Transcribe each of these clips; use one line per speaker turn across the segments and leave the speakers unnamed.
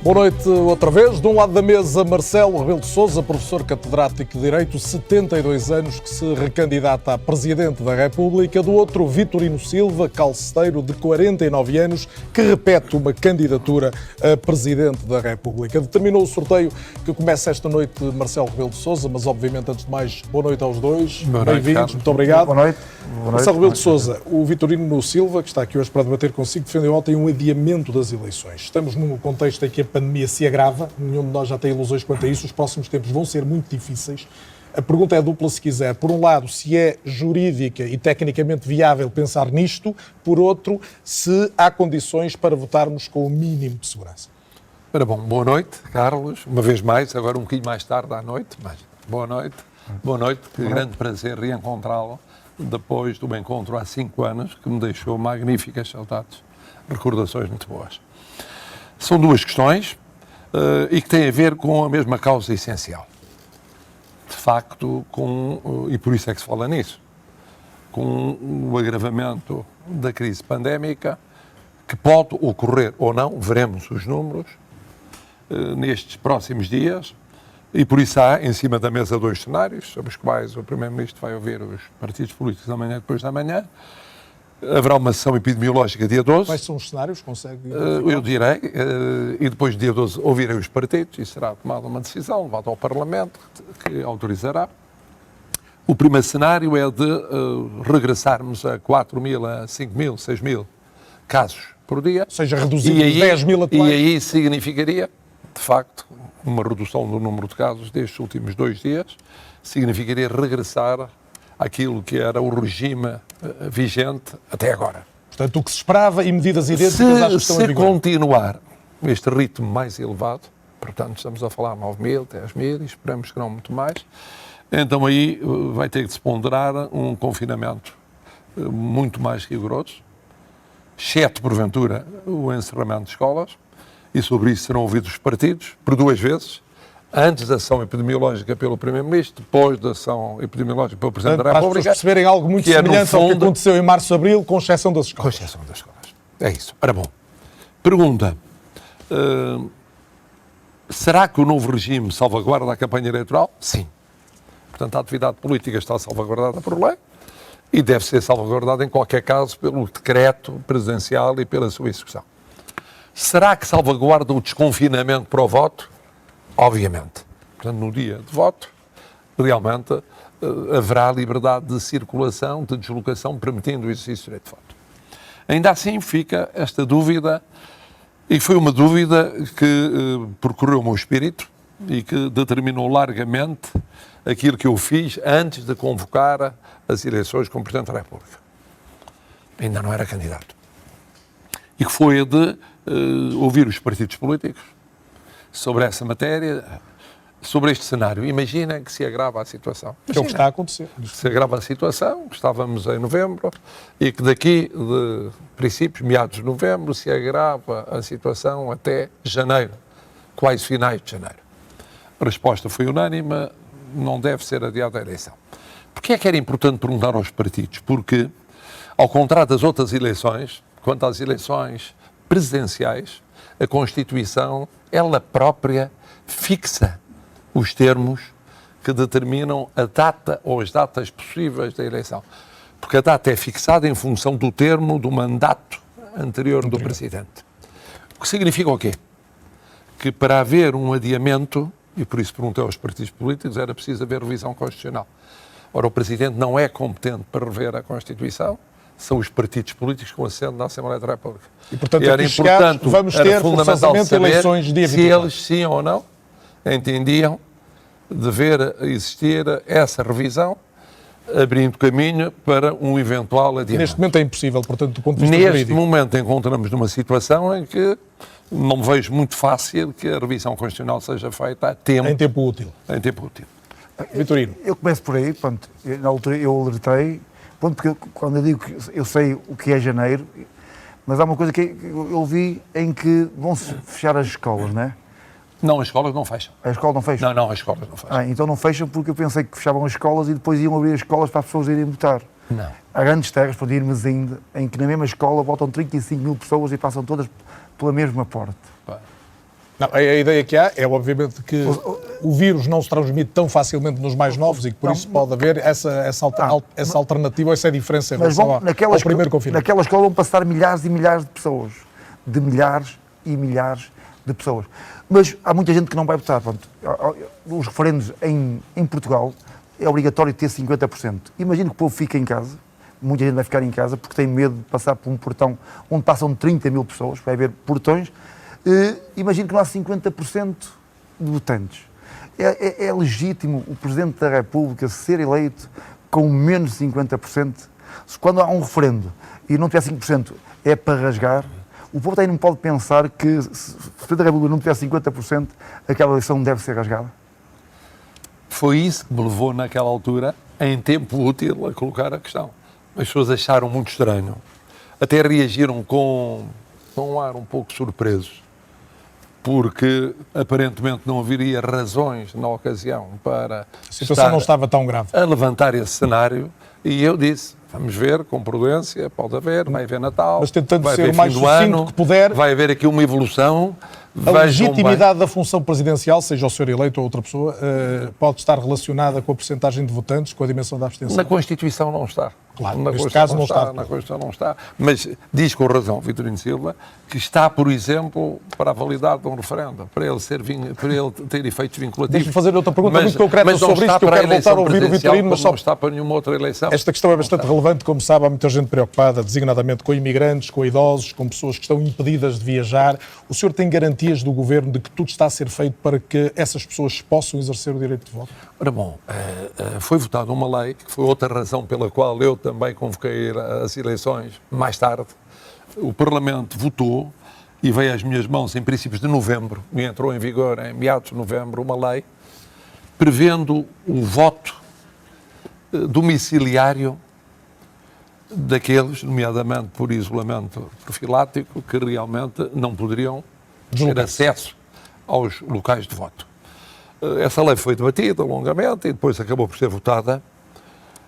Boa noite outra vez. De um lado da mesa, Marcelo Rebelo de Sousa, professor catedrático de Direito, 72 anos, que se recandidata a Presidente da República. Do outro, Vitorino Silva, calceteiro de 49 anos, que repete uma candidatura a Presidente da República. Determinou o sorteio que começa esta noite Marcelo Rebelo de Sousa, mas obviamente, antes de mais, boa noite aos dois. Bem-vindos, muito obrigado.
Boa noite.
Marcelo Rebelo de Sousa, o Vitorino Silva, que está aqui hoje para debater consigo, defendeu ontem um adiamento das eleições. Estamos num contexto em que a pandemia se agrava, nenhum de nós já tem ilusões quanto a isso, os próximos tempos vão ser muito difíceis. A pergunta é dupla, se quiser. Por um lado, se é jurídica e tecnicamente viável pensar nisto. Por outro, se há condições para votarmos com o mínimo de segurança.
Ora bom, boa noite, Carlos. Uma vez mais, agora um bocadinho mais tarde à noite, mas boa noite. Boa noite, que grande prazer reencontrá-lo depois do encontro há 5 anos, que me deixou magníficas saudades, recordações muito boas. São duas questões e que têm a ver com a mesma causa essencial. De facto, e por isso é que se fala nisso, com o agravamento da crise pandémica, que pode ocorrer ou não, veremos os números, nestes próximos dias, e por isso há em cima da mesa 2 cenários, sobre os quais o Primeiro-Ministro vai ouvir os partidos políticos amanhã e depois da manhã. Haverá uma sessão epidemiológica dia 12.
Quais são os cenários? Consegue?
Eu direi, e depois dia 12 ouvirei os partidos e será tomada uma decisão, levada ao Parlamento, que autorizará. O primeiro cenário é de regressarmos a 4.000, a 5.000, 6.000 casos por dia.
Ou seja, reduzir de 10.000 atuais.
E aí significaria, de facto, uma redução do número de casos destes últimos 2 dias, significaria regressar àquilo que era o regime vigente até agora.
Portanto, o que se esperava e medidas idênticas às que estão em vigor.
Se continuar este ritmo mais elevado, portanto estamos a falar 9.000, 10.000 e esperamos que não muito mais, então aí vai ter que se ponderar um confinamento muito mais rigoroso, exceto porventura o encerramento de escolas, e sobre isso serão ouvidos os partidos, por 2 vezes, antes da ação epidemiológica pelo Primeiro-Ministro, depois da ação epidemiológica pelo Presidente da República.
Para as pessoas perceberem algo muito semelhante ao que aconteceu em março-abril, com exceção das escolas.
Com exceção das escolas. É isso. Ora bom, pergunta, será que o novo regime salvaguarda a campanha eleitoral? Sim. Portanto, a atividade política está salvaguardada por lei e deve ser salvaguardada em qualquer caso pelo decreto presidencial e pela sua execução. Será que salvaguarda o desconfinamento para o voto? Obviamente. Portanto, no dia de voto, realmente haverá liberdade de circulação, de deslocação, permitindo o exercício do direito de voto. Ainda assim fica esta dúvida, e foi uma dúvida que percorreu o meu espírito e que determinou largamente aquilo que eu fiz antes de convocar as eleições como Presidente da República. Ainda não era candidato. E que foi a de ouvir os partidos políticos sobre essa matéria, sobre este cenário. Imaginem que se agrava a situação.
É o que está a acontecer.
Se agrava a situação, estávamos em novembro, e que daqui de princípios, meados de novembro, se agrava a situação até janeiro, quase finais de janeiro. A resposta foi unânime, não deve ser adiada a eleição. Porquê é que era importante perguntar aos partidos? Porque, ao contrário das outras eleições, quanto às eleições presidenciais, a Constituição, ela própria, fixa os termos que determinam a data ou as datas possíveis da eleição. Porque a data é fixada em função do termo do mandato anterior do Presidente. O que significa o quê? Que para haver um adiamento, e por isso perguntei aos partidos políticos, era preciso haver revisão constitucional. Ora, o Presidente não é competente para rever a Constituição, são os partidos políticos com assento na Assembleia da República.
E, portanto, era importante, vamos ter forçosamente eleições dia 24.
Se eles, sim ou não, entendiam dever existir essa revisão, abrindo caminho para um eventual adiamento.
Neste momento é impossível, portanto, do ponto de vista jurídico.
Neste momento encontramos numa situação em que não vejo muito fácil que a revisão constitucional seja feita a tempo.
Em tempo útil.
Em tempo útil.
Vitorino.
Eu começo por aí, pronto, na altura eu alertei, porque quando eu digo que eu sei o que é janeiro, mas há uma coisa que eu vi em que vão-se fechar as escolas, não é?
Não, as escolas não fecham.
A escola não fecha?
Não, as escolas não fecham.
Então não fecham porque eu pensei que fechavam as escolas e depois iam abrir as escolas para as pessoas irem votar.
Não.
Há grandes terras, para irmos ainda, em que na mesma escola votam 35.000 pessoas e passam todas pela mesma porta.
Não, a ideia que há é, obviamente, que o vírus não se transmite tão facilmente nos mais novos e que por isso pode haver essa alternativa, essa diferença em relação ao primeiro confinamento.
Naquela escola vão passar milhares e milhares de pessoas. De milhares e milhares de pessoas. Mas há muita gente que não vai votar. Pronto. Os referendos em Portugal é obrigatório ter 50%. Imagino que o povo fica em casa. Muita gente vai ficar em casa porque tem medo de passar por um portão onde passam 30 mil pessoas. Vai haver portões. Imagino que não há 50% de votantes. É legítimo o Presidente da República ser eleito com menos de 50%? Se quando há um referendo e não tiver 5%, é para rasgar, o povo também não pode pensar que se o Presidente da República não tiver 50%, aquela eleição deve ser rasgada?
Foi isso que me levou naquela altura, em tempo útil, a colocar a questão. As pessoas acharam muito estranho. Até reagiram com um ar um pouco surpresos, porque aparentemente não haveria razões na ocasião para
a situação não estava tão grave
a levantar esse cenário, e eu disse, vamos ver, com prudência, pode haver, vai haver Natal,
mas tentando
vai
ser
haver
o mais
fim do
sucinto
ano,
que puder,
vai haver aqui uma evolução.
A legitimidade da função presidencial, seja o senhor eleito ou outra pessoa, pode estar relacionada com a percentagem de votantes, com a dimensão da abstenção?
Na Constituição não está.
Claro,
na
neste caso não está.
Na Constituição não está. Mas diz com razão Vitorino Silva que está, por exemplo, para a validade de um referendo, para ele ter efeitos vinculativos.
Deixe-me fazer outra pergunta muito concreta sobre isto, que eu quero voltar a ouvir o Vitorino, mas só
não está para nenhuma outra eleição.
Esta questão é bastante relevante, como sabe, há muita gente preocupada, designadamente com imigrantes, com idosos, com pessoas que estão impedidas de viajar. O senhor tem garantias do Governo de que tudo está a ser feito para que essas pessoas possam exercer o direito de voto?
Ora bom, foi votada uma lei, que foi outra razão pela qual eu também convoquei as eleições mais tarde. O Parlamento votou e veio às minhas mãos em princípios de novembro, e entrou em vigor em meados de novembro, uma lei prevendo o voto domiciliário daqueles, nomeadamente por isolamento profilático, que realmente não poderiam ter acesso aos locais de voto. Essa lei foi debatida longamente e depois acabou por ser votada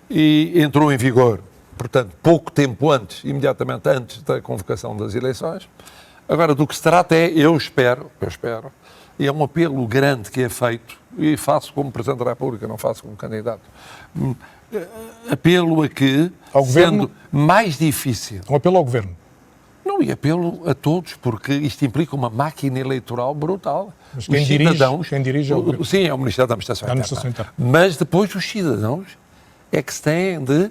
e entrou em vigor, portanto, pouco tempo antes, imediatamente antes da convocação das eleições. Agora, do que se trata é, eu espero, e é um apelo grande que é feito, e faço como Presidente da República, não faço como candidato, apelo a que, sendo mais difícil...
Um apelo ao Governo?
Não, e apelo a todos, porque isto implica uma máquina eleitoral brutal.
Mas quem dirige é o Governo?
Sim, é o Ministério da Administração Interna. Mas depois os cidadãos é que se têm de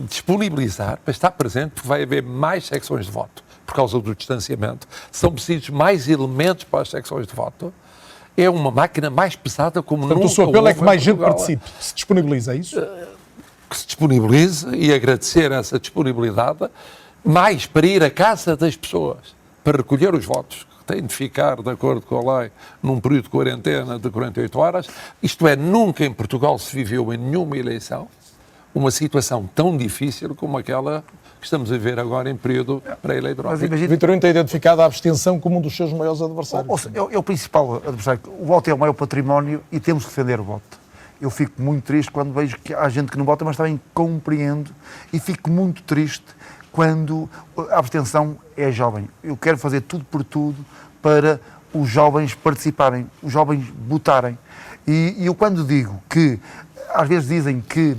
disponibilizar para estar presente, porque vai haver mais secções de voto por causa do distanciamento. São precisos mais elementos para as secções de voto. É uma máquina mais pesada como nunca.
Portanto, o seu apelo é que mais gente participe, se disponibiliza, é isso?
Que se disponibilize, e agradecer essa disponibilidade, mais para ir à casa das pessoas, para recolher os votos, que têm de ficar, de acordo com a lei, num período de quarentena de 48 horas. Isto é, nunca em Portugal se viveu em nenhuma eleição uma situação tão difícil como aquela que estamos a ver agora em período pré-eleitoral.
Vitorino tem identificado a abstenção como um dos seus maiores adversários.
É o principal adversário. O voto é o maior património e temos que defender o voto. Eu fico muito triste quando vejo que há gente que não vota, mas também compreendo, e fico muito triste quando a abstenção é jovem. Eu quero fazer tudo por tudo para os jovens participarem, os jovens votarem. E eu quando digo que, às vezes dizem que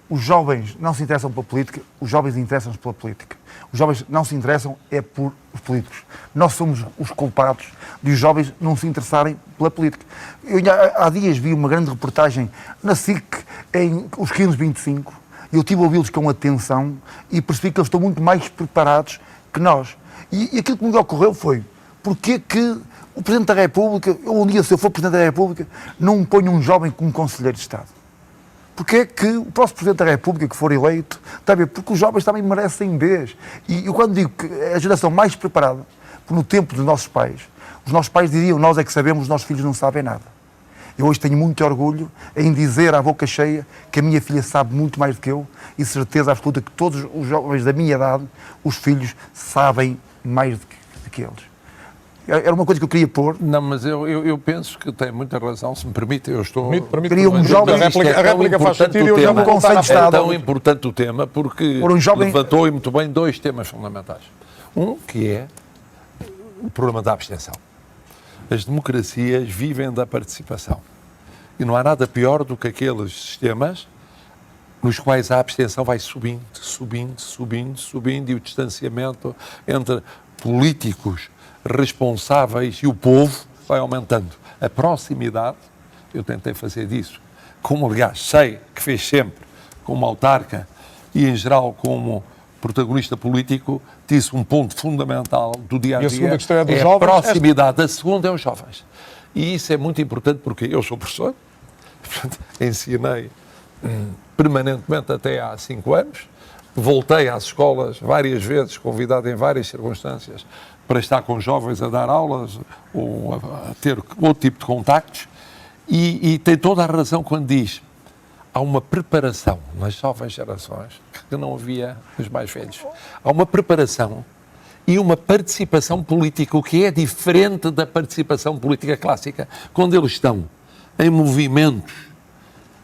os jovens não se interessam pela política, os jovens interessam-se pela política. Os jovens não se interessam é por os políticos. Nós somos os culpados de os jovens não se interessarem pela política. Eu há dias vi uma grande reportagem na SIC, em os 15-25, e eu estive a ouvi-los com atenção e percebi que eles estão muito mais preparados que nós. E aquilo que me ocorreu foi, porquê que o Presidente da República, um dia se eu for Presidente da República, não ponho um jovem como Conselheiro de Estado? Porque é que o próximo Presidente da República que for eleito, está a ver? Porque os jovens também merecem vez. E eu quando digo que é a geração mais preparada, porque no tempo dos nossos pais, os nossos pais diziam, nós é que sabemos, os nossos filhos não sabem nada. Eu hoje tenho muito orgulho em dizer à boca cheia que a minha filha sabe muito mais do que eu e certeza absoluta que todos os jovens da minha idade, os filhos, sabem mais do que eles. Era uma coisa que eu queria pôr.
Não, mas eu penso que tem muita razão, se me permite, eu estou...
Queria um jovem...
A réplica faz sentido e eu já vou
Conselho de Estado.
É tão importante o tema porque levantou, e muito bem, dois temas fundamentais. Um, que é o problema da abstenção. As democracias vivem da participação. E não há nada pior do que aqueles sistemas nos quais a abstenção vai subindo e o distanciamento entre políticos responsáveis e o povo vai aumentando. A proximidade, eu tentei fazer disso, como aliás sei que fez sempre como autarca e em geral como protagonista político, disse um ponto fundamental do dia-a-dia.
E a segunda questão é dos
a
jovens?
Proximidade. A segunda é os jovens. E isso é muito importante porque eu sou professor, portanto, ensinei permanentemente até há 5 anos, voltei às escolas várias vezes, convidado em várias circunstâncias para estar com jovens a dar aulas ou a ter outro tipo de contactos e tem toda a razão quando diz há uma preparação nas jovens gerações que não havia nos mais velhos. Há uma preparação e uma participação política, o que é diferente da participação política clássica, quando eles estão em movimentos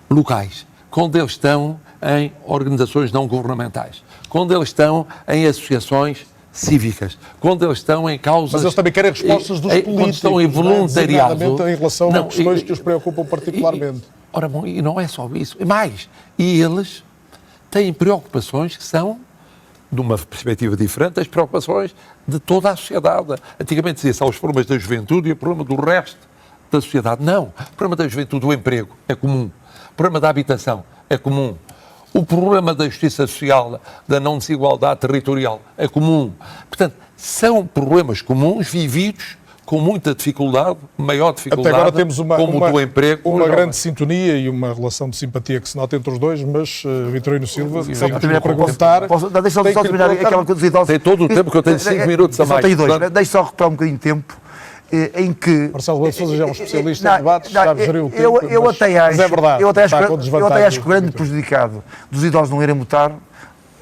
locais, quando eles estão em organizações não governamentais, quando eles estão em associações cívicas, quando eles estão em causas...
Mas eles também querem respostas dos políticos,
quando estão em voluntariado.
Em relação a questões que os preocupam particularmente.
Ora bom, e não é só isso, e mais, e eles têm preocupações que são, de uma perspectiva diferente, das preocupações de toda a sociedade. Antigamente dizia-se, há os problemas da juventude e o problema do resto da sociedade. Não, o problema da juventude, o emprego, é comum. O problema da habitação é comum. O problema da justiça social, da não desigualdade territorial, é comum. Portanto, são problemas comuns, vividos com muita dificuldade, maior dificuldade,
até agora temos
como o do emprego.
Uma grande sintonia e uma relação de simpatia que se nota entre os dois, mas Vitorino Silva, tem que lhe perguntar...
Deixa-me só terminar aquela coisa dos idosos.
Tem todo o tempo que eu tenho 5 minutos a mais.
Só tenho 2, deixa só recuperar um bocadinho de tempo. Em que...
Marcelo Rebelo de Sousa já é um especialista em debates, sabe gerir o tempo,
eu até acho,
mas é verdade,
eu até acho que o grande
Vitor.
prejudicado dos idosos não irem votar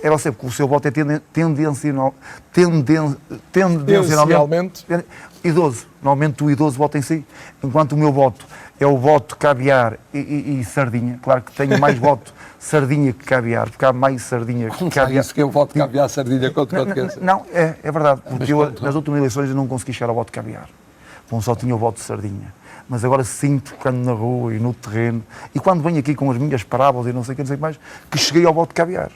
é você, porque o seu voto é tendencialmente idoso. Normalmente o idoso vota em si, enquanto o meu voto é o voto caviar e sardinha. Claro que tenho mais voto sardinha que caviar, porque há mais sardinha que caviar.
Isso que eu voto caviar sardinha contra o que
Não, é verdade, porque eu, nas últimas eleições eu não consegui chegar ao voto caviar. Bom, só tinha o voto de sardinha. Mas agora sinto, quando na rua e no terreno, e quando venho aqui com as minhas parábolas e não sei o que, não sei o que mais, que cheguei ao voto de caviar.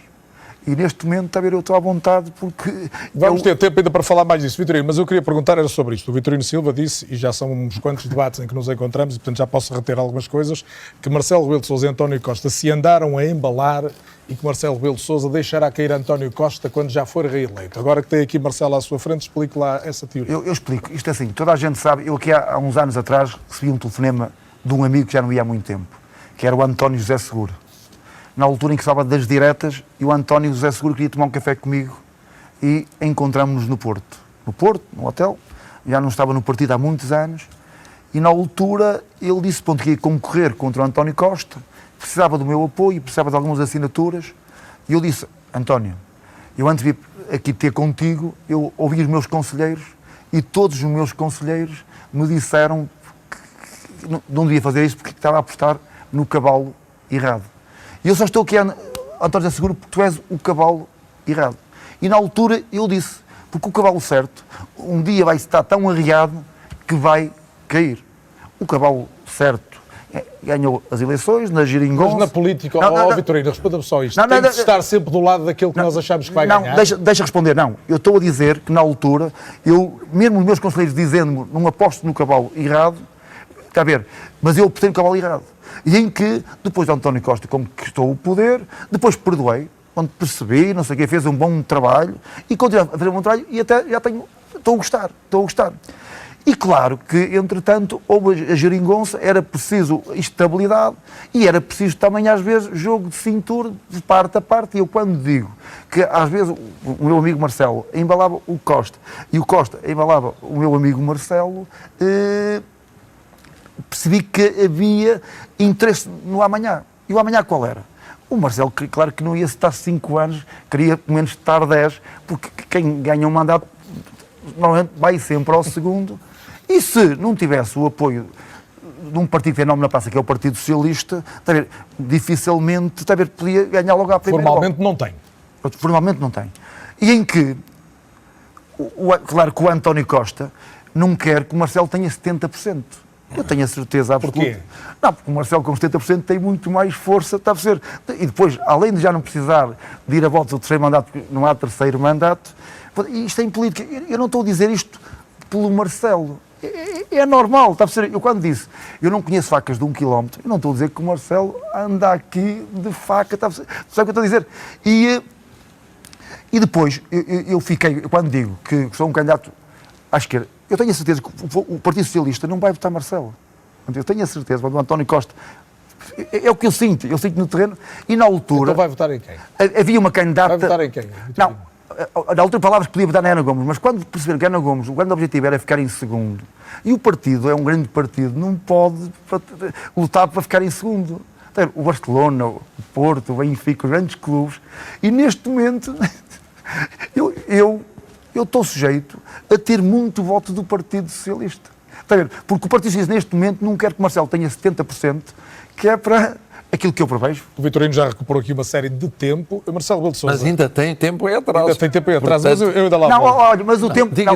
E neste momento, está a ver, eu estou à vontade porque...
Vamos ter tempo ainda para falar mais disso, Vitorino, mas eu queria perguntar era sobre isto. O Vitorino Silva disse, e já são uns quantos debates em que nos encontramos, e portanto já posso reter algumas coisas, que Marcelo Rebelo de Sousa e António Costa se andaram a embalar e que Marcelo Rebelo de Sousa deixará cair António Costa quando já for reeleito. Agora que tem aqui Marcelo à sua frente, explique lá essa teoria.
Eu explico. Isto é assim, toda a gente sabe, eu aqui há uns anos atrás recebi um telefonema de um amigo que já não ia há muito tempo, que era o António José Seguro. Na altura em que estava das diretas, e o António José Seguro queria tomar um café comigo e encontramos-nos no Porto. No Porto, no hotel, já não estava no partido há muitos anos, e na altura ele disse que ia concorrer contra o António Costa, precisava do meu apoio, precisava de algumas assinaturas, e eu disse, António, eu antes de vir aqui ter contigo, eu ouvi os meus conselheiros, e todos os meus conselheiros me disseram que não devia fazer isso porque estava a apostar no cavalo errado. E eu só estou aqui, António José Seguro, porque tu és o cavalo errado. E na altura eu disse, porque o cavalo certo, um dia vai estar tão arriado que vai cair. O cavalo certo ganhou as eleições, na geringonça...
Mas na política, Vitorino, responda-me só isto. Tem de estar sempre do lado daquele que nós achamos que vai ganhar?
Deixa responder, não. Eu estou a dizer que na altura, mesmo os meus conselheiros dizendo-me, não aposto no cavalo errado, está a ver, mas eu optei no cavalo errado. E em que, depois de António Costa conquistou o poder, depois perdoei, quando percebi, não sei o quê, fez um bom trabalho, e continuo a fazer um bom trabalho, e até já estou a gostar. E claro que, entretanto, houve a geringonça, era preciso estabilidade, e era preciso também, às vezes, jogo de cintura, de parte a parte, e eu quando digo que, às vezes, o meu amigo Marcelo embalava o Costa, e o Costa embalava o meu amigo Marcelo, percebi que havia interesse no amanhã. E o amanhã qual era? O Marcelo, claro que não ia estar 5 anos, queria pelo menos estar 10, porque quem ganha um mandato normalmente vai sempre ao segundo. E se não tivesse o apoio de um partido que tem nome na praça, que é o Partido Socialista, está a ver, dificilmente está a ver, podia ganhar logo à primeira.
Formalmente não tem.
Formalmente não tem. E em que claro que o António Costa não quer que o Marcelo tenha 70%. Eu tenho a certeza absoluta.
Porquê?
Não, porque o Marcelo com 70% tem muito mais força, está a ser. E depois, além de já não precisar de ir a votos do terceiro mandato, porque não há terceiro mandato, isto é em política. Eu não estou a dizer isto pelo Marcelo. É normal, está a ser. Eu quando disse, eu não conheço facas de 1 quilómetro, eu não estou a dizer que o Marcelo anda aqui de faca, está a ser. Sabe o que eu estou a dizer? E depois, eu fiquei, quando digo que sou um candidato à esquerda, eu tenho a certeza que o Partido Socialista não vai votar Marcelo. Eu tenho a certeza, quando o António Costa... É o que eu sinto no terreno. E na altura...
Então vai votar em quem?
Havia uma candidata...
Vai votar em quem?
Não, na altura palavras que podia votar na Ana Gomes, mas quando perceberam que a Ana Gomes, o grande objetivo era ficar em segundo, e o partido é um grande partido, não pode lutar para ficar em segundo. O Barcelona, o Porto, o Benfica, os grandes clubes, e neste momento eu estou sujeito a ter muito voto do Partido Socialista. Está a ver? Porque o Partido Socialista neste momento não quer que o Marcelo tenha 70%, que é para aquilo que eu prevejo.
O Vitorino já recuperou aqui uma série de tempo. Marcelo Rebelo de Sousa.
Mas ainda tem tempo aí atrás.
Ainda tem tempo aí atrás,
Portanto,
mas eu ainda lá
Não,
vou.
olha, mas o tempo...
diga.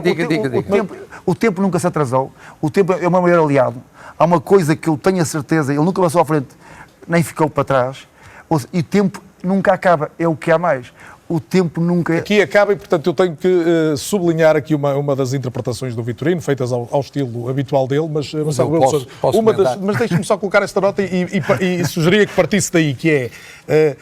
O tempo nunca se atrasou. O tempo é o meu maior aliado. Há uma coisa que eu tenho a certeza, ele nunca passou à frente, nem ficou para trás. E o tempo nunca acaba, é o que há mais. O tempo nunca...
Aqui acaba e, portanto, eu tenho que sublinhar aqui uma das interpretações do Vitorino, feitas ao estilo habitual dele, mas Marcelo Rebelo de Sousa,
posso
mas deixe-me só colocar esta nota e sugeria que partisse daí, que é...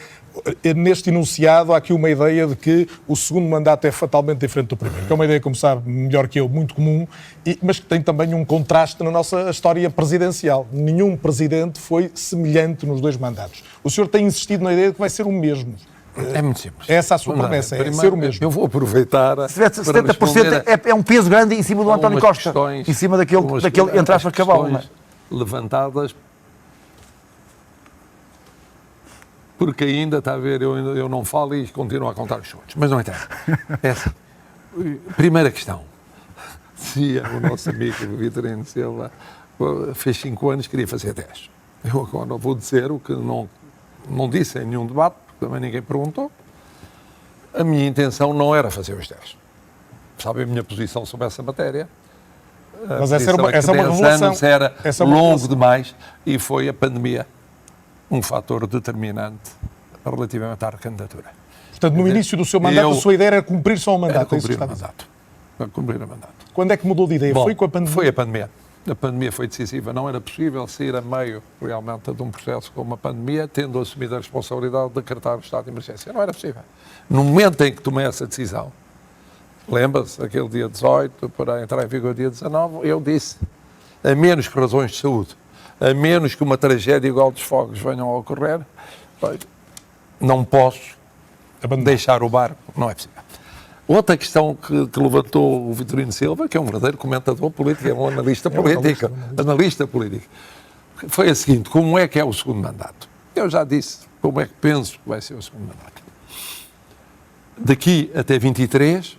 neste enunciado há aqui uma ideia de que o segundo mandato é fatalmente diferente do primeiro, que é uma ideia, como sabe, melhor que eu, muito comum, mas que tem também um contraste na nossa história presidencial. Nenhum presidente foi semelhante nos 2 mandatos. O senhor tem insistido na ideia de que vai ser o mesmo.
É muito simples.
É essa a sua promessa, é ser o mesmo.
Eu vou aproveitar.
Se tiver 70% é um peso grande em cima do António Costa. Em cima daquele entre aspas, cavalo. Não é?
Levantadas. Porque ainda, está a ver, eu não falo e continuo a contar os segundos. Mas não interessa. Essa. Primeira questão. Dizia o nosso amigo Vitorino Silva, fez 5 anos, queria fazer 10. Eu agora vou dizer o que não disse em nenhum debate, porque também ninguém perguntou. A minha intenção não era fazer os 10. Sabe a minha posição sobre essa matéria?
Mas essa é uma revelação.
Anos era longo demais e foi a pandemia um fator determinante relativamente à recandidatura.
Portanto, no início do seu mandato, a sua ideia era cumprir só o mandato.
Era cumprir o mandato. Cumprir o mandato.
Quando é que mudou de ideia?
Bom,
foi com a pandemia?
Foi a pandemia. A pandemia foi decisiva. Não era possível sair a meio, realmente, de um processo como uma pandemia, tendo assumido a responsabilidade de decretar o estado de emergência. Não era possível. No momento em que tomei essa decisão, lembra-se, aquele dia 18, para entrar em vigor dia 19, eu disse, a menos que razões de saúde, a menos que uma tragédia igual dos fogos venham a ocorrer, não posso deixar o barco, não é possível. Outra questão que levantou o Vitorino Silva, que é um verdadeiro comentador político, é um analista político, foi a seguinte: como é que é o segundo mandato? Eu já disse como é que penso que vai ser o segundo mandato. Daqui até 23,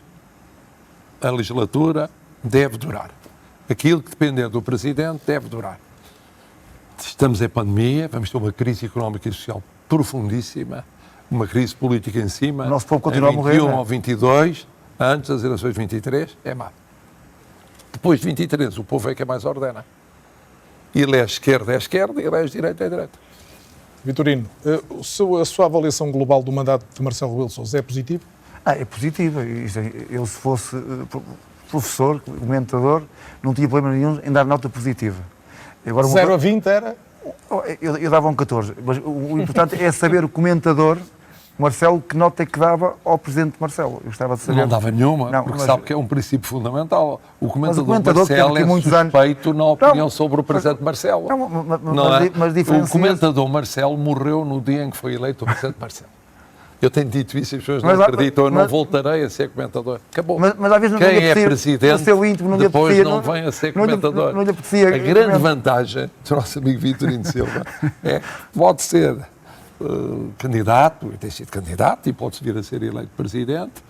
a legislatura deve durar. Aquilo que depender do Presidente deve durar. Estamos em pandemia, vamos ter uma crise económica e social profundíssima, uma crise política em cima.
O nosso povo continua a morrer.
21 ou 22, antes das eleições de 23, é má. Depois de 23, o povo é que é mais ordena. Elege esquerda é esquerda, elege direita é direita.
Vitorino, a sua avaliação global do mandato de Marcelo Rebelo de Sousa é positiva?
É positiva. Eu, se fosse professor, comentador, não tinha problema nenhum em dar nota positiva. Agora,
0 a 20 era?
Eu dava um 14, mas o importante é saber o comentador, Marcelo, que nota é que dava ao Presidente Marcelo. Eu gostava de saber.
Não dava nenhuma,
não,
porque
mas
sabe que é um princípio fundamental. O comentador
Marcelo
é suspeito na opinião sobre o Presidente Marcelo.
Mas
o comentador Marcelo morreu no dia em que foi eleito o Presidente Marcelo. Eu tenho dito isso e as pessoas não acreditam, eu não voltarei a ser comentador. Acabou.
Mas às vezes não
quem é presidente,
no seu íntimo, não
depois não vem a ser comentador. A grande vantagem do nosso amigo Vitorino Silva é que pode ser candidato, e tem sido candidato, e pode vir a ser eleito presidente,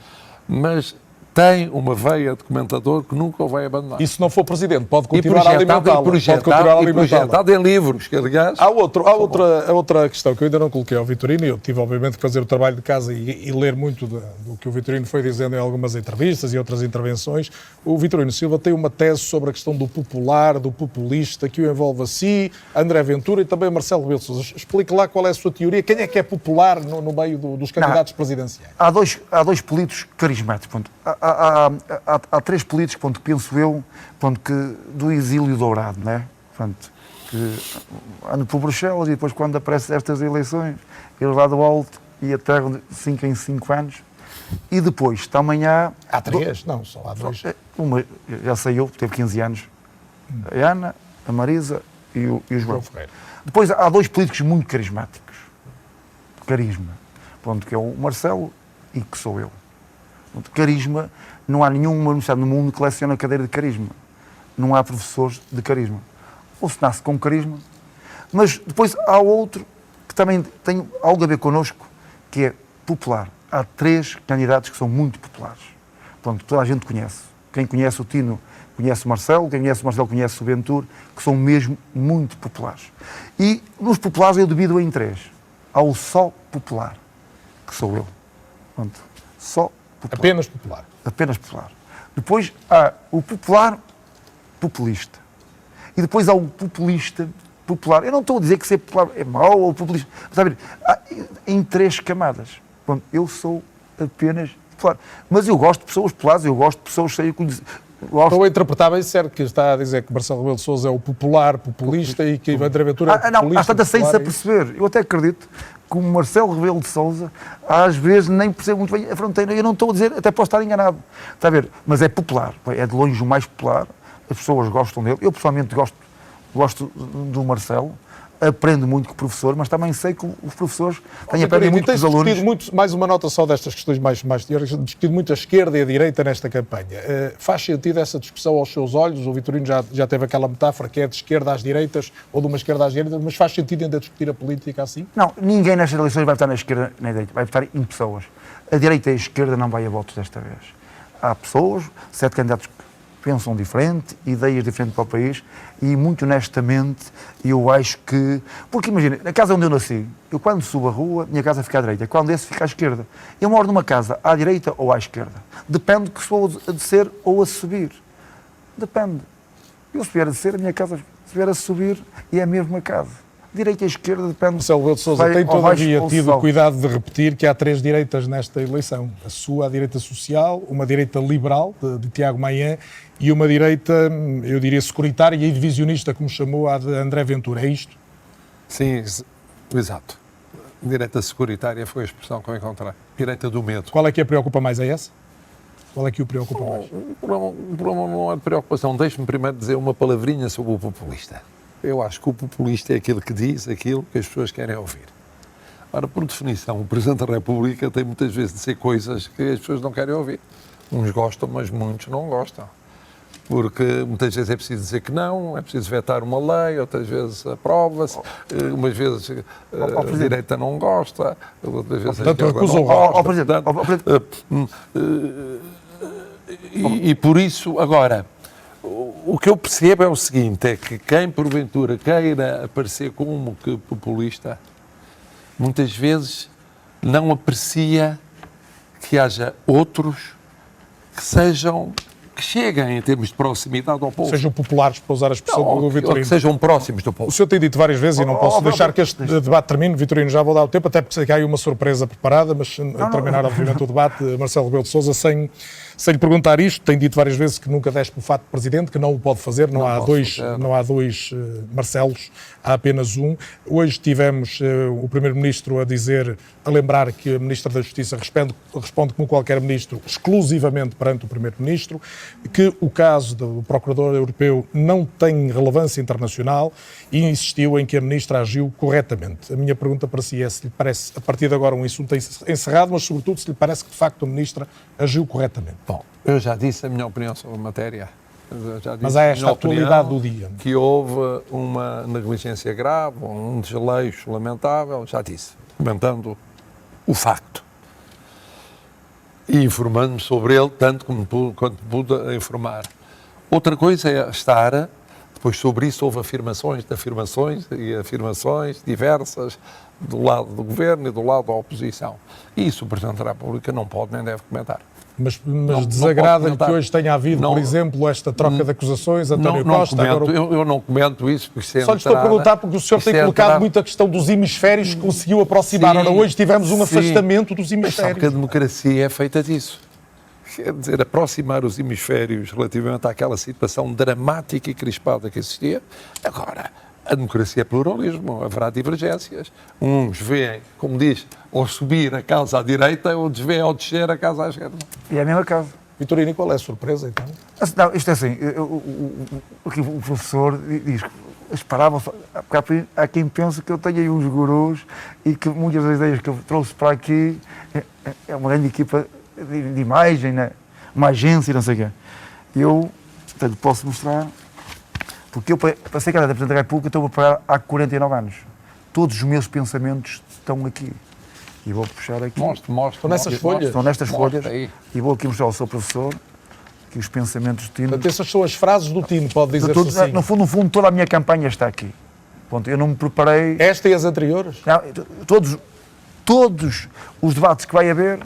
mas tem uma veia de comentador que nunca o vai abandonar.
E se não for presidente, pode
E
continuar a alimentá-la.
Projetado em livros, que aliás...
Há outra questão que eu ainda não coloquei ao Vitorino, e eu tive obviamente que fazer o trabalho de casa e ler muito do que o Vitorino foi dizendo em algumas entrevistas e outras intervenções. O Vitorino Silva tem uma tese sobre a questão do popular, do populista, que o envolve a si, André Ventura e também Marcelo Rebelo de Sousa. Explique lá qual é a sua teoria, quem é que é popular no meio dos candidatos presidenciais?
Há dois políticos carismáticos. Ponto. Há três políticos, ponto, que penso eu, ponto, que do exílio dourado, né? Ponto, que andam por Bruxelas e depois, quando aparecem estas eleições, eles lá do alto e aterram de 5 em 5 anos. E depois, também há...
Há três? Não, só há dois.
Uma já saiu, teve 15 anos. A Ana, a Marisa e o João
Ferreira.
Depois há dois políticos muito carismáticos. Carisma. Ponto, que é o Marcelo e que sou eu. Ponto, carisma, não há nenhuma universidade no mundo que leciona a cadeira de carisma. Não há professores de carisma. Ou se nasce com carisma. Mas depois há outro que também tem algo a ver connosco, que é popular. Há três candidatos que são muito populares. Pronto, toda a gente conhece. Quem conhece o Tino conhece o Marcelo, quem conhece o Marcelo conhece o Ventura, que são mesmo muito populares. E nos populares eu divido em três. Há o só popular, que sou eu. Pronto, só popular.
Apenas popular.
Apenas popular. Depois há o popular populista. E depois há o populista popular. Eu não estou a dizer que ser popular é mau ou populista. Mas, sabe, há em três camadas. Pronto, eu sou apenas popular. Mas eu gosto de pessoas populares, eu gosto de pessoas cheias de...
Estou a interpretar bem certo que está a dizer que Marcelo Rebelo de Sousa é o popular, populista e que André Ventura é o populista.
Não, há tanta sem-se a perceber. Eu até acredito que o Marcelo Rebelo de Sousa às vezes nem percebe muito bem a fronteira. Eu não estou a dizer, até posso estar enganado. Está a ver? Mas é popular. É de longe o mais popular. As pessoas gostam dele. Eu pessoalmente gosto do Marcelo. Aprendo muito com o professor, mas também sei que os professores aprendem muito com os alunos.
Muito, mais uma nota só destas questões mais teóricas, discutido muito a esquerda e a direita nesta campanha. Faz sentido essa discussão aos seus olhos? O Vitorino já teve aquela metáfora que é de esquerda às direitas ou de uma esquerda às direitas, mas faz sentido ainda discutir a política assim?
Não, ninguém nestas eleições vai votar na esquerda nem na direita, vai votar em pessoas. A direita e a esquerda não vai a votos desta vez. Há pessoas, 7 candidatos que pensam diferente, ideias diferentes para o país e, muito honestamente, eu acho que... Porque, imagina, na casa onde eu nasci, eu quando subo a rua, minha casa fica à direita, quando desço fica à esquerda. Eu moro numa casa à direita ou à esquerda. Depende que se vou a descer ou a subir. Depende. Eu se vier a descer, a minha casa, se vier a subir, é a mesma casa. Direita e esquerda depende...
Marcelo Rebelo de Sousa tem todavia tido o cuidado de repetir que há 3 direitas nesta eleição. A sua, a direita social, uma direita liberal, de Tiago Maia, e uma direita, eu diria, securitária e divisionista, como chamou a de André Ventura. É isto?
Sim, exato. Direita securitária foi a expressão que eu encontrei. Direita do medo.
Qual é que a preocupa mais? É essa? Qual é que o preocupa mais?
O problema não é de preocupação. Deixe-me primeiro dizer uma palavrinha sobre o populista. Eu acho que o populista é aquele que diz aquilo que as pessoas querem ouvir. Ora, por definição, o Presidente da República tem muitas vezes de dizer coisas que as pessoas não querem ouvir. Uns gostam, mas muitos não gostam. Porque muitas vezes é preciso dizer que não, é preciso vetar uma lei, outras vezes aprova-se, umas vezes a direita não gosta, outras vezes a esquerda não gosta. E por isso, agora... O que eu percebo é o seguinte, é que quem porventura queira aparecer como que populista, muitas vezes não aprecia que haja outros que cheguem em termos de proximidade ao povo.
Sejam populares, para usar a expressão do Vitorino.
Que sejam próximos do povo.
O senhor tem dito várias vezes, e não posso deixar que este debate termine, Vitorino, já vou dar o tempo, até porque sei que há aí uma surpresa preparada, mas a terminar, obviamente, o debate, Marcelo Rebelo de Sousa, sem lhe perguntar isto, tem dito várias vezes que nunca desce pelo fato de presidente, que não o pode fazer, não há dois Marcelos, há apenas um. Hoje tivemos o Primeiro-Ministro a lembrar que a Ministra da Justiça responde como qualquer Ministro, exclusivamente perante o Primeiro-Ministro, que o caso do Procurador Europeu não tem relevância internacional e insistiu em que a Ministra agiu corretamente. A minha pergunta para si é se lhe parece, a partir de agora, um assunto encerrado, mas sobretudo se lhe parece que de facto a Ministra agiu corretamente.
Bom, eu já disse a minha opinião sobre a matéria.
Mas há esta atualidade do dia.
Que houve uma negligência grave, um desleixo lamentável, já disse, comentando o facto. e informando-me sobre ele, tanto quanto pude informar. Outra coisa é estar, depois sobre isso houve afirmações diversas do lado do Governo e do lado da oposição. E isso o Presidente da República não pode nem deve comentar.
Mas
Não
desagrada-lhe
pode
que hoje tenha havido, por exemplo, esta troca de acusações, António Costa?
Comento,
Agora...
eu não comento isso, porque isso é
Só lhe estou a perguntar porque o senhor tem colocado muito a questão dos hemisférios que conseguiu aproximar.
Sim,
Ora, hoje tivemos um
sim.
afastamento dos
Mas sabe que a
hemisférios.
democracia é feita disso. Quer dizer, aproximar os hemisférios relativamente àquela situação dramática e crispada que existia. Agora, a democracia é pluralismo, haverá divergências. Uns veem, como diz, ao subir a casa à direita, outros veem ao descer a casa à esquerda.
E é a mesma casa.
Vitorino, qual é a surpresa, então?
Não, isto é assim, o professor diz que as parábolas, porque há quem pense que eu tenho aí uns gurus e que muitas das ideias que eu trouxe para aqui é uma grande equipa de imagem, né? Uma agência, não sei o quê. Eu, portanto, posso mostrar, porque eu, para ser candidato a Presidente da República, estou a preparar há 49 anos. Todos os meus pensamentos estão aqui. E vou puxar aqui.
Mostro.
Estão nessas folhas?
Estão nestas folhas.
Aí.
E vou aqui mostrar ao seu professor que os pensamentos de Tino.
Portanto, essas são as frases do Tino, pode dizer-se assim.
No fundo, toda a minha campanha está aqui. Ponto, eu não me preparei.
Esta e as anteriores?
Não, todos os debates que vai haver.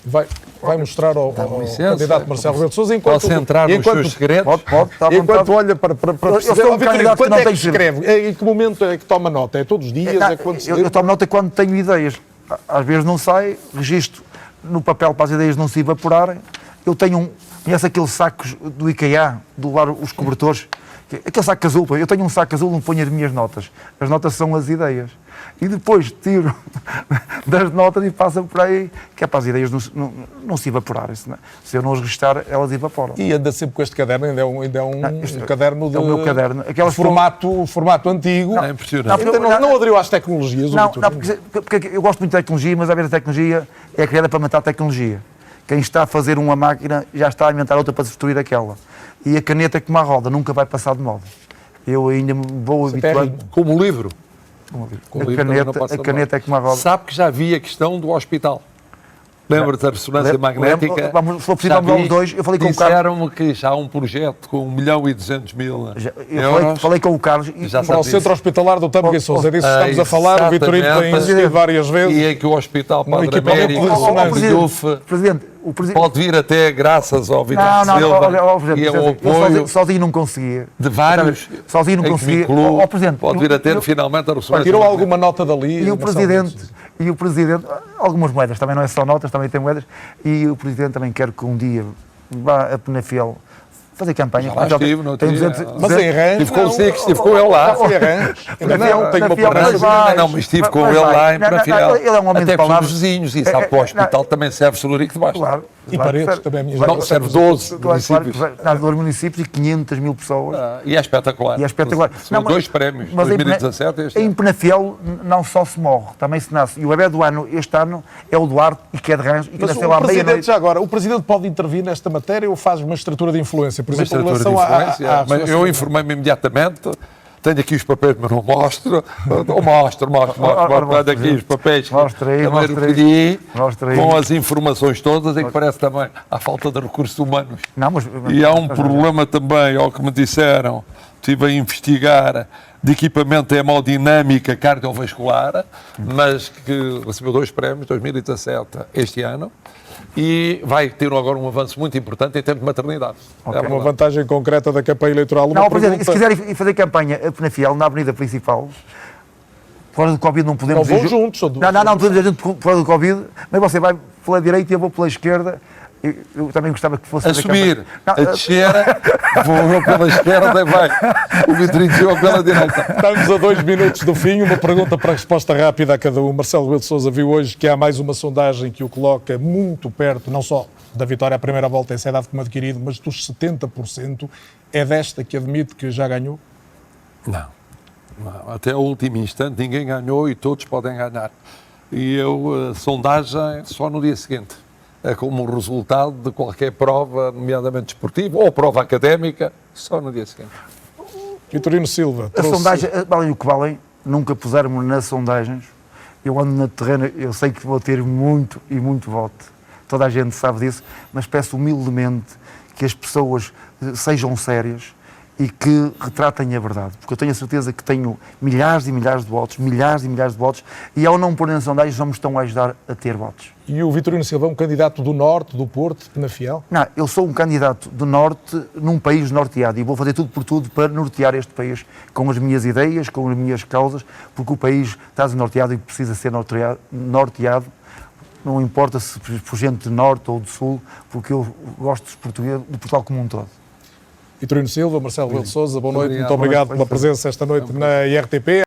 Vai mostrar ao
licença,
candidato Marcelo Rebelo de Sousa enquanto...
Posso entrar nos seus segredos?
Pode, está à
Enquanto
vontade.
olha para perceber,
sou um candidato que
quando
não
é que
tem que ser.
escreve? Em que momento é que toma nota? É todos os dias?
Não,
É quando se
eu tomo nota quando tenho ideias. Às vezes não sai, registro no papel para as ideias não se evaporarem. Eu tenho conhece aqueles sacos do IKEA, do lar os cobertores? Aquele saco azul, eu tenho um saco azul onde ponho as minhas notas. As notas são as ideias. E depois tiro das notas e passo por aí, que é para as ideias não se evaporarem. Se eu não as registrar, elas evaporam.
E anda sempre com este caderno, ainda é um caderno de...
É o meu caderno.
Formato antigo.
É impressionante.
Ainda não aderiu às tecnologias.
Não, porque eu gosto muito de tecnologia, mas às vezes a tecnologia é criada para matar a tecnologia. Quem está a fazer uma máquina já está a inventar outra para destruir aquela. E a caneta é como a roda, nunca vai passar de moda. Eu ainda me vou habituando.
Como o livro.
A caneta é como a roda.
Sabe que já vi a questão do hospital. Lembra-te da ressonância magnética?
Se for preciso, vamos aos dois. Eu falei com o Carlos.
Disseram-me que já há um projeto com 1.200.000 euros.
Falei com o Carlos.
Para o Centro Hospitalar do Tâmega e Sousa. É disso que estamos a falar. O Vitorino tem insistido várias vezes.
E é que o Hospital Padre
equipamento
Américo,
de
Presidente,
pode vir até graças ao Vitor Silva e ao apoio
sozinho não conseguia.
de vários.
Sozinho não conseguia.
Presidente, pode vir a ter finalmente a ressonância.
Tirou alguma nota dali?
E o Presidente, algumas moedas, também não é só notas, também tem moedas, e o Presidente também quer que um dia vá a Penafiel fazer campanha.
Já lá estive, não
tem
tinha.
200,
Mas em Rãs?
Estive com ele lá.
Foi a Rãs? Ainda não, tenho uma
Não, não, mas estive com ele lá em Penafiel.
Ele é um homem de
Até porque
palavras.
os vizinhos, e sabe que o hospital também serve Celurico de Baixo.
Claro.
E Paredes também, a minha
Não, serve 12 municípios.
Claro, 12 municípios e 500.000 pessoas.
E é espetacular.
E é espetacular.
São dois prémios,
mas
2017 e este
em
ano.
Penafiel não só se morre, também se nasce. E o bebé do ano, este ano, é o Duarte, e que é de Rãs, e que
Mas
nasceu lá à
o Presidente,
meia-noite.
já agora, o Presidente pode intervir nesta matéria ou faz uma estrutura de influência? Por
Uma
exemplo, em
estrutura de
relação
influência. Mas eu informei-me imediatamente. Tenho aqui os papéis, mas não mostro. Mostro aqui os papéis que também recolhi, com as informações todas, em que parece também a falta de recursos humanos. E há um problema também, ao que me disseram, estive a investigar, de equipamento de hemodinâmica cardiovascular, mas que recebeu 2 prémios, 2017, este ano, e vai ter agora um avanço muito importante em termos de maternidade.
É uma vantagem concreta da campanha eleitoral.
Não, Presidente, se quiser fazer campanha a Penafiel, na avenida principal, fora do Covid não podemos
ir juntos.
Não podemos ir juntos fora do Covid, mas você vai pela direita e eu vou pela esquerda. Eu também gostava que fosse
a subir, a descer, vou eu pela esquerda e vai. O Vitorino pela direita.
Estamos a 2 minutos do fim. Uma pergunta para resposta rápida a cada um. Marcelo Rebelo de Sousa viu hoje que há mais uma sondagem que o coloca muito perto, não só da vitória à primeira volta em Cidade como adquirido, mas dos 70%. É desta que admite que já ganhou?
Não. Até o último instante ninguém ganhou e todos podem ganhar. E a sondagem só no dia seguinte. É como resultado de qualquer prova, nomeadamente desportiva ou prova académica, só no dia seguinte.
Vitorino Silva.
A sondagem, valem o que valem, nunca puseram-me nas sondagens. Eu ando no terreno, eu sei que vou ter muito e muito voto. toda a gente sabe disso, mas peço humildemente que as pessoas sejam sérias e que retratem a verdade, porque eu tenho a certeza que tenho milhares e milhares de votos, e ao não pôr nas sondagens não me estão a ajudar a ter votos.
E o Vitorino Silva é um candidato do Norte, do Porto, de Penafiel?
Não, eu sou um candidato do Norte, num país norteado, e vou fazer tudo por tudo para nortear este país com as minhas ideias, com as minhas causas, porque o país está desnorteado e precisa ser norteado. Não importa se for gente de Norte ou de Sul, porque eu gosto dos portugueses, de Portugal como um todo.
Vitorino Silva, Marcelo Rebelo de Sousa, boa noite,
Obrigado.
muito obrigado pela presença esta noite na IRTP.